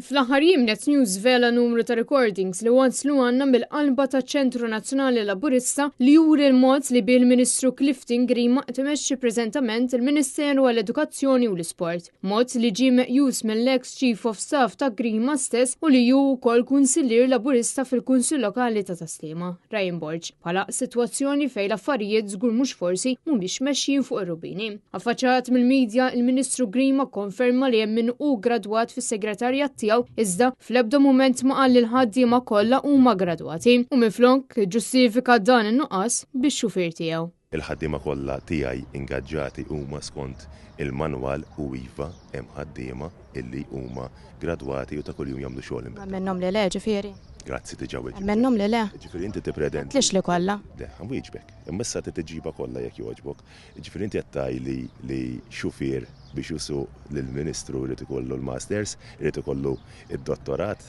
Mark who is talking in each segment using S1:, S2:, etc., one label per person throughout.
S1: Fl-aħħar jiem Net News vela numru ta' recordings li waslu għandna mill-qalba ta' Ċentru Nazzjonali Laburista li juri l-mod li bil-Ministru Clifton Grima timexxi preżentament il-Ministeru għall-Edukazzjoni u l-Isport. Mod li ġie meqjus mill-ex Chief of Staff ta' Grima stess u li ju wkoll kunsillier Laburista fil-Kunsill Lokali ta' Taslima, Ryan Borg, bħala sitwazzjoni fejn l-affarijiet żgur mhux forsi mhumiex mexjin fuq ir-rubini. Affaċċat mill-medja, il-Ministru Grima konferma li hemm min hu gradwat fis-segretarjat tiegħu iżda fl-ebda mument ma qal li l-ħaddiema kollha huma gradwati u minflok ġustifika dan in-nuqqas bix-xufier tiegħu.
S2: Il-ħaddiema kollha tiegħi ingaġġati huma skont il-manwal u iva hemm ħaddiema illi huma gradwati u ta' kuljum jagħmlu xogħol.
S3: Minnhom li le ġifieri.
S2: Grazzi tiġawweġ.
S3: Minnhom li le.
S2: Ġifieri inti tippretendi.
S3: Tlix li kollha.
S2: Le, ħanwieġbek. Imma issa tiġiba kollha jekk jogħġbok. Ġifieri inti qed tgħidli li xufier biex jusu lill-Ministru jrid ikollu l-masters, jrid ikollu id-dottorat,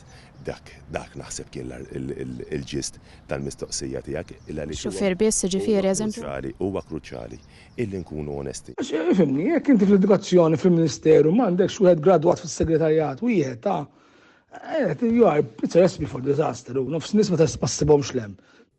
S2: dak naħseb kien il-ġist tal-mistoqsija tiegħek.
S3: Xufier biss ġifieri eżempju.
S2: Huwa kruċjali illi nkunu onesti.
S4: Ifhimni, jekk inti fl-edukazzjoni fil-Ministeru m'għandekx wieħed gradwat fis-segretarjat wieħed ta' it's a recipe for disaster u nofs nies ma taspassibhomx lem.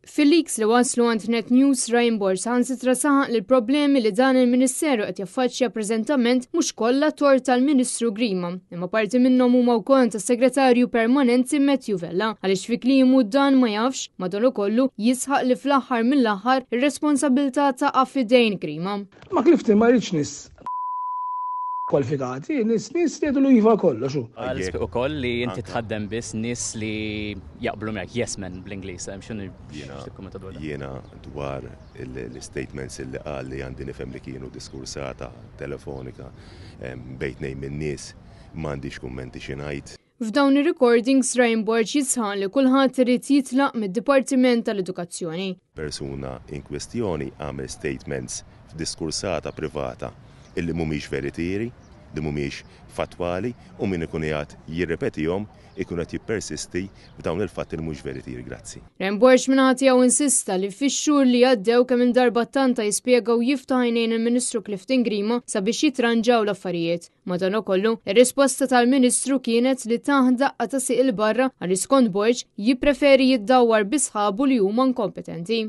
S1: Fil-leaks li waslu għand Net News, Ryan Borg ħansitra saħaq li l-problemi li dan il-Ministeru qed jaffaċċja preżentament mhux kollha tort tal-Ministru Grima, imma parti minnhom huma wkoll tas-Segretarju Permanenti Matthew Vella għaliex fi kliemu dan ma jafx madankollu jisħaq li fl-aħħar mill-aħħar ir-responsabilità taqa' f'idejn Grima.
S4: Ma Clifton ma rridx nies kwalifikati, nies li jgħidu lu iva kollox.
S5: Għal ukoll li inti tħaddem biss nies li jaqblu miegħek yes men bl-Ingliż, x'inhu tikkummenta dwar.
S2: Jiena dwar l-statements illi qal li għandi nifhem li kienu diskursata telefonika bejn min-nies m'għandix kummenti xi ngħid.
S1: F'dawn ir-recordings Ryan Borg jisħan li kulħadd irid jitlaq mid-Dipartiment tal-Edukazzjoni.
S2: Persuna in kwestjoni għamel statements f'diskursata privata illi mhumiex veritieri, li mhumiex fatwali u min ikun qiegħed jirrepetihom ikun qed jippersisti f'dawn il-fatti li mhux veritieri. Grazzi.
S1: Ryan Borg mingħata jew insista li fix-xhur li għaddew kemm il-darba tanta jispjegaw jiftaħ għajnejn il-Ministru Clifton Grima sabiex jitranġaw l-affarijiet. Madankollu, ir-risposta tal-Ministru kienet li taħdaq ta' siq il-barra għal skont Borg jippreferi jiddawwar bi sħabu li huma inkompetenti.